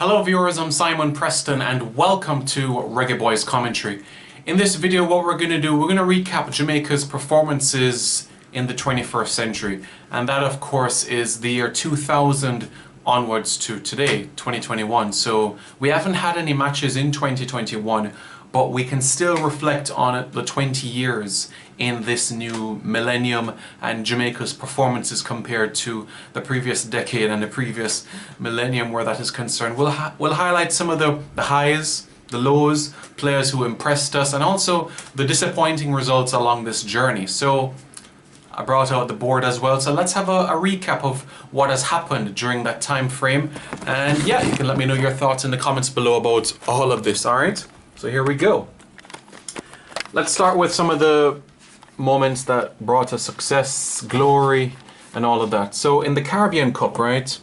Hello viewers, I'm Simon Preston and welcome to Reggae Boyz commentary. In this video what we're going to do, we're going to recap Jamaica's performances in the 21st century, and that of course is the year 2000 onwards to today, 2021. So we haven't had any matches in 2021, but we can still reflect on it, the 20 years in this new millennium and Jamaica's performances compared to the previous decade and the previous millennium where that is concerned. We'll highlight some of the highs, the lows, players who impressed us, and also the disappointing results along this journey. So I brought out the board as well, so let's have a recap of what has happened during that time frame. And yeah, you can let me know your thoughts in the comments below about all of this, alright? So here we go. Let's start with some of the moments that brought us success, glory, and all of that. So in the Caribbean Cup, right,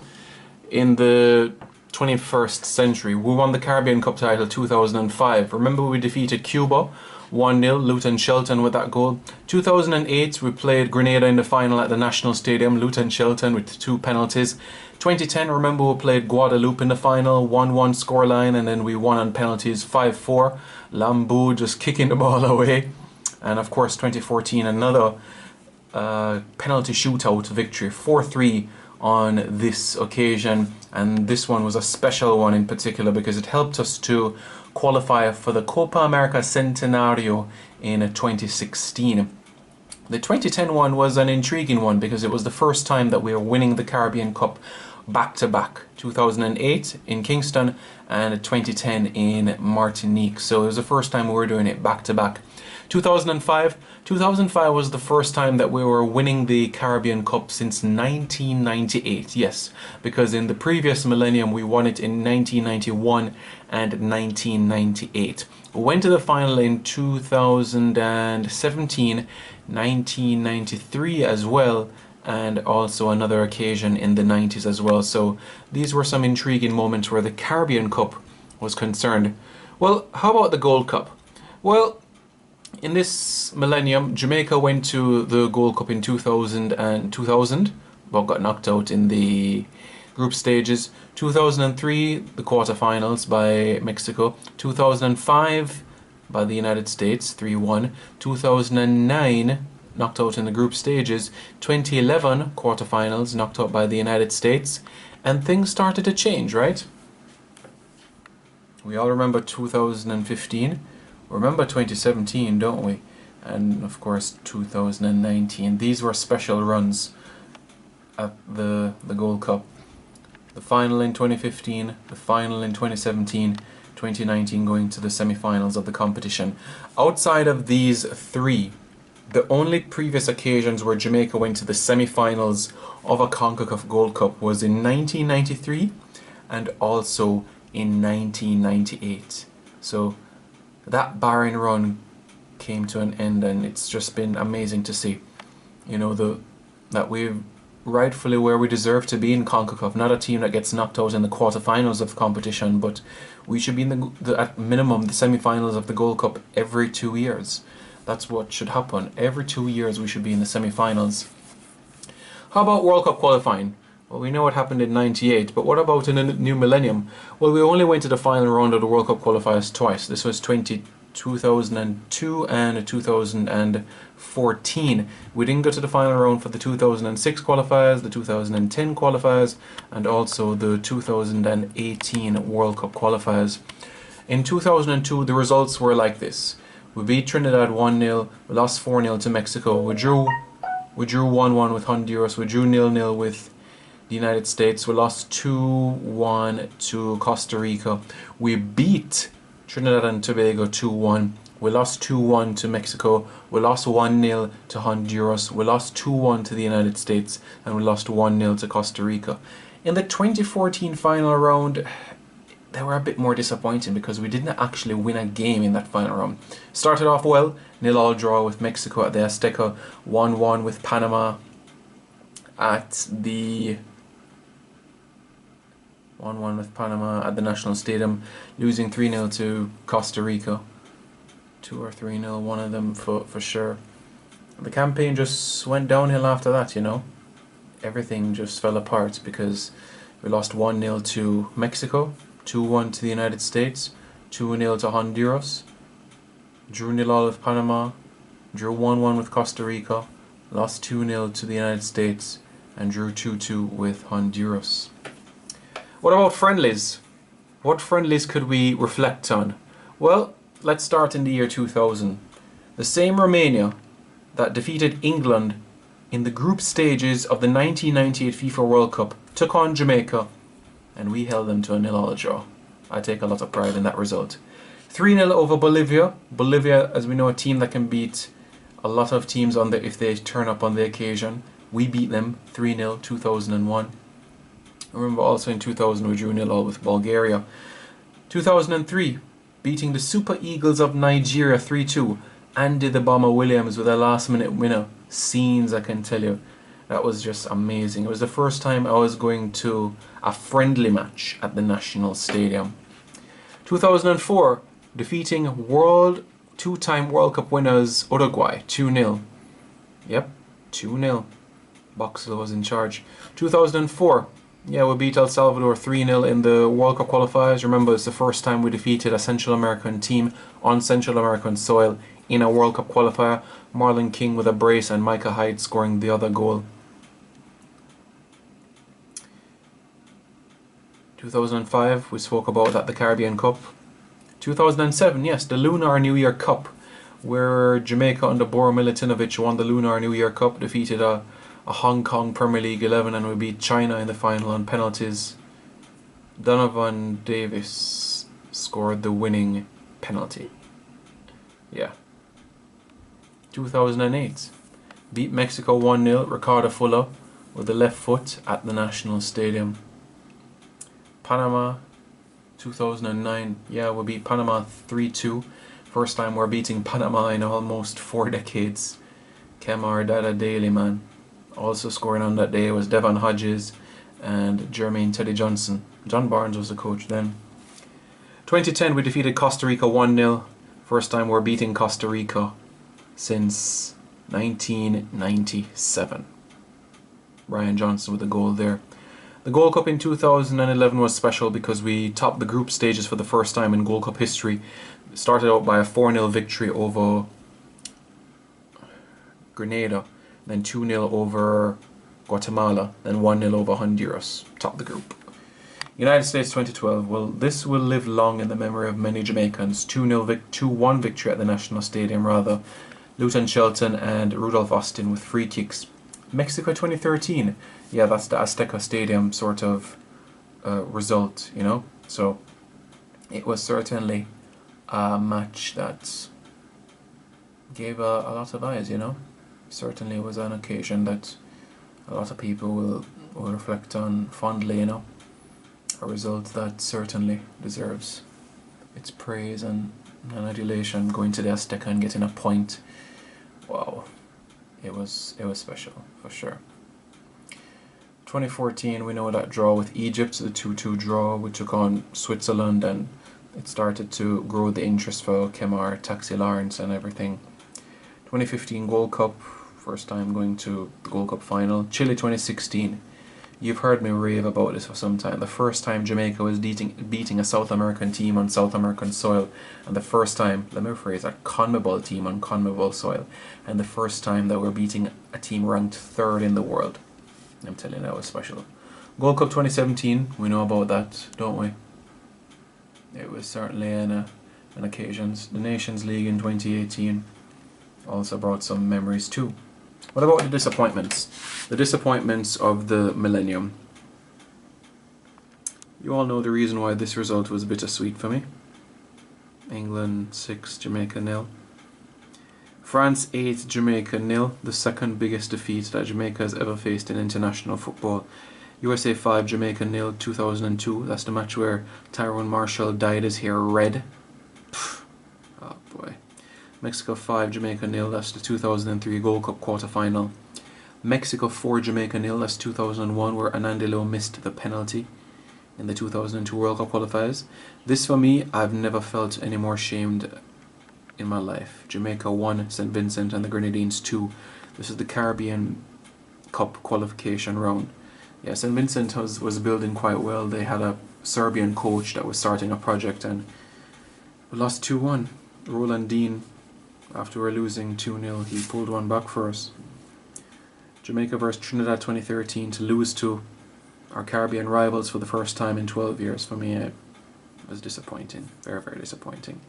in the 21st century, we won the Caribbean Cup title 2005. Remember, we defeated Cuba 1-0, Luton Shelton with that goal. 2008, we played Grenada in the final at the National Stadium, Luton Shelton with 2 penalties. 2010, remember, we played Guadeloupe in the final, 1-1 scoreline, and then we won on penalties 5-4. Lambu just kicking the ball away. And of course 2014, another penalty shootout victory, 4-3 on this occasion, and this one was a special one in particular because it helped us to qualify for the Copa America Centenario in 2016. The 2010 one was an intriguing one because it was the first time that we were winning the Caribbean Cup back-to-back, 2008 in Kingston and 2010 in Martinique. So it was the first time we were doing it back-to-back. 2005 was the first time that we were winning the Caribbean Cup since 1998. Yes, because in the previous millennium we won it in 1991 and 1998. We went to the final in 2017, 1993 as well, and also another occasion in the 90s as well. So these were some intriguing moments where the Caribbean Cup was concerned. Well, how about the Gold Cup? Well, in this millennium, Jamaica went to the Gold Cup in 2000, but got knocked out in the group stages. 2003, the quarterfinals by Mexico. 2005, by the United States, 3-1. 2009, knocked out in the group stages. 2011, quarterfinals, knocked out by the United States. And things started to change, right? We all remember 2015. Remember 2017, don't we? And of course 2019. These were special runs at the Gold Cup. The final in 2015, the final in 2017, 2019 going to the semi-finals of the competition. Outside of these three, the only previous occasions where Jamaica went to the semi-finals of a CONCACAF Gold Cup was in 1993 and also in 1998. So that barren run came to an end, and it's just been amazing to see, you know, that we're rightfully where we deserve to be in CONCACAF. Not a team that gets knocked out in the quarterfinals of the competition, but we should be in at minimum the semi-finals of the Gold Cup every 2 years. That's what should happen. Every 2 years we should be in the semi-finals. How about World Cup qualifying? Well, we know what happened in 98, but what about in the new millennium? Well, we only went to the final round of the World Cup qualifiers twice. This was 2002 and 2014. We didn't go to the final round for the 2006 qualifiers, the 2010 qualifiers, and also the 2018 World Cup qualifiers. In 2002, the results were like this. We beat Trinidad 1-0, we lost 4-0 to Mexico, we drew 1-1 with Honduras, we drew 0-0 with the United States, we lost 2-1 to Costa Rica, we beat Trinidad and Tobago 2-1, we lost 2-1 to Mexico, we lost 1-0 to Honduras, we lost 2-1 to the United States, and we lost 1-0 to Costa Rica. In the 2014 final round, they were a bit more disappointing because we didn't actually win a game in that final round. Started off well, 0-0 draw with Mexico at the Azteca, 1-1 with Panama at the 1-1 with Panama at the National Stadium, losing 3-0 to Costa Rica. 2 or 3-0, one of them for sure. The campaign just went downhill after that, you know. Everything just fell apart because we lost 1-0 to Mexico, 2-1 to the United States, 2-0 to Honduras, drew 0-0 with Panama, drew 1-1 with Costa Rica, lost 2-0 to the United States, and drew 2-2 with Honduras. What about friendlies? What friendlies could we reflect on? Well, let's start in the year 2000. The same Romania that defeated England in the group stages of the 1998 FIFA World Cup took on Jamaica, and we held them to a 0-0 draw. I take a lot of pride in that result. 3-0 over Bolivia. Bolivia, as we know, a team that can beat a lot of teams on if they turn up on the occasion. We beat them 3-0, 2001. I remember also in 2000 we drew 0-0 with Bulgaria. 2003, beating the Super Eagles of Nigeria 3-2. Andy the Bomber Williams with a last minute winner. Scenes, I can tell you. That was just amazing. It was the first time I was going to a friendly match at the National Stadium. 2004, defeating two-time World Cup winners Uruguay 2-0. Yep, 2-0. Boxel was in charge. 2004, yeah, we beat El Salvador 3-0 in the World Cup qualifiers. Remember, it's the first time we defeated a Central American team on Central American soil in a World Cup qualifier. Marlon King with a brace and Micah Hyde scoring the other goal. 2005, we spoke about at the Caribbean Cup. 2007, yes, the Lunar New Year Cup, where Jamaica under Boro Milutinovic won the Lunar New Year Cup, defeated a Hong Kong Premier League 11, and we beat China in the final on penalties. Donovan Davis scored the winning penalty. Yeah. 2008, beat Mexico 1-0, Ricardo Fuller with the left foot at the National Stadium. Panama, 2009, yeah, we beat Panama 3-2. First time we're beating Panama in almost 4 decades. Kemar Dada Daly, man. Also scoring on that day was Devon Hodges and Jermaine Teddy Johnson. John Barnes was the coach then. 2010, we defeated Costa Rica 1-0. First time we're beating Costa Rica since 1997. Ryan Johnson with a goal there. The Gold Cup in 2011 was special because we topped the group stages for the first time in Gold Cup history. Started out by a 4-0 victory over Grenada, then 2-0 over Guatemala, then 1-0 over Honduras. Topped the group. United States 2012, well, this will live long in the memory of many Jamaicans. 2-1 victory at the National Stadium, rather. Luton Shelton and Rudolph Austin with free kicks. Mexico 2013, yeah, that's the Azteca Stadium sort of result, you know. So it was certainly a match that gave a lot of eyes, you know. Certainly was an occasion that a lot of people will reflect on fondly, you know. A result that certainly deserves its praise and adulation. Going to the Azteca and getting a point, wow, it was special for sure. 2014, we know that draw with Egypt, the 2-2 draw. We took on Switzerland, and it started to grow the interest for Kemar, Taxi Lawrence and everything. 2015 Gold Cup, first time going to the Gold Cup final. Chile 2016. You've heard me rave about this for some time. The first time Jamaica was beating a South American team on South American soil, and the first time, let me rephrase, a CONMEBOL team on CONMEBOL soil, and the first time that we're beating a team ranked 3rd in the world. I'm telling you, that was special. Gold Cup 2017, we know about that, don't we? It was certainly an occasion. The Nations League in 2018 also brought some memories too. What about the disappointments? The disappointments of the millennium. You all know the reason why this result was bittersweet for me. England 6, Jamaica 0. France 8, Jamaica 0. The second biggest defeat that Jamaica has ever faced in international football. USA 5, Jamaica 0, 2002. That's the match where Tyrone Marshall dyed his hair red. Oh boy. Mexico 5, Jamaica 0, that's the 2003 Gold Cup quarter-final. Mexico 4, Jamaica 0, that's 2001, where Anandelo missed the penalty in the 2002 World Cup qualifiers. This, for me, I've never felt any more shamed in my life. Jamaica 1, St. Vincent and the Grenadines 2. This is the Caribbean Cup qualification round. Yeah, St. Vincent was building quite well. They had a Serbian coach that was starting a project, and we lost 2-1. Roland Dean, after we were losing 2-0, he pulled one back for us. Jamaica versus Trinidad 2013, to lose to our Caribbean rivals for the first time in 12 years, for me it was disappointing. Very, very disappointing.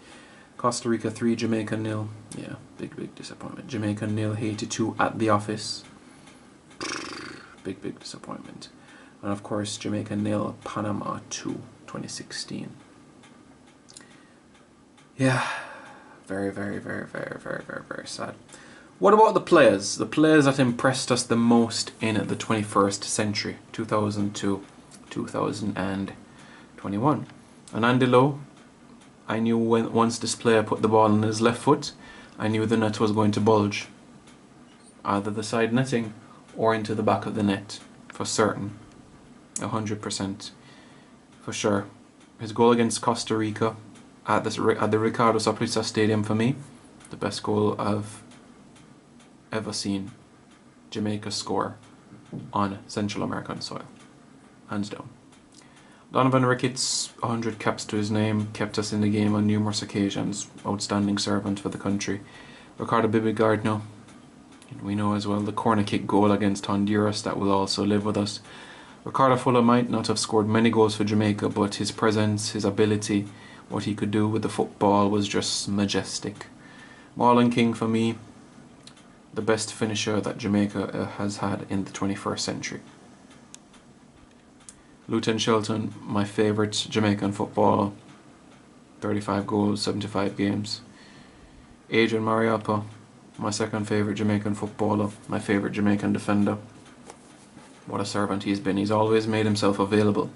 Costa Rica 3, Jamaica 0. Yeah, big disappointment. Jamaica 0, Haiti 2 at the office. Big disappointment. And of course, Jamaica 0, Panama 2, 2016. Yeah, very sad. What about the players? The players that impressed us the most in the 21st century, 2002, 2021. And Andy Lowe, I knew once this player put the ball on his left foot, I knew the net was going to bulge. Either the side netting or into the back of the net, for certain. 100%. For sure. His goal against Costa Rica at the Ricardo Saprissa Stadium, for me, the best goal I've ever seen Jamaica score on Central American soil. Hands down. Donovan Ricketts, 100 caps to his name, kept us in the game on numerous occasions. Outstanding servant for the country. Ricardo Bibigardno, we know as well the corner kick goal against Honduras that will also live with us. Ricardo Fuller might not have scored many goals for Jamaica, but his presence, his ability, what he could do with the football was just majestic. Marlon King, for me, the best finisher that Jamaica has had in the 21st century. Luton Shelton, my favourite Jamaican footballer, 35 goals, 75 games. Adrian Mariappa, my second favourite Jamaican footballer, my favourite Jamaican defender. What a servant he's been. He's always made himself available.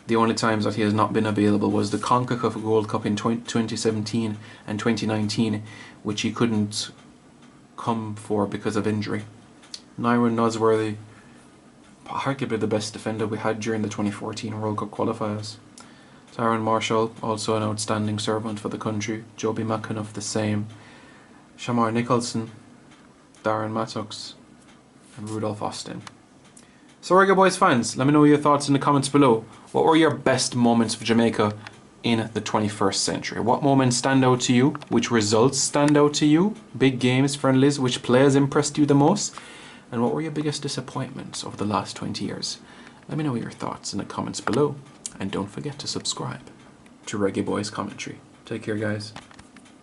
The only times that he has not been available was the CONCACAF Gold Cup in 2017 and 2019, which he couldn't come for because of injury. Nyron Nosworthy, arguably the best defender we had during the 2014 World Cup qualifiers. Tyrone Marshall, also an outstanding servant for the country. Joby McAnuff, the same. Shamar Nicholson, Darren Mattox, and Rudolph Austin. So Reggae Boyz fans, let me know your thoughts in the comments below. What were your best moments of Jamaica in the 21st century? What moments stand out to you? Which results stand out to you? Big games, friendlies, which players impressed you the most? And what were your biggest disappointments over the last 20 years? Let me know your thoughts in the comments below. And don't forget to subscribe to Reggae Boyz Commentary. Take care, guys.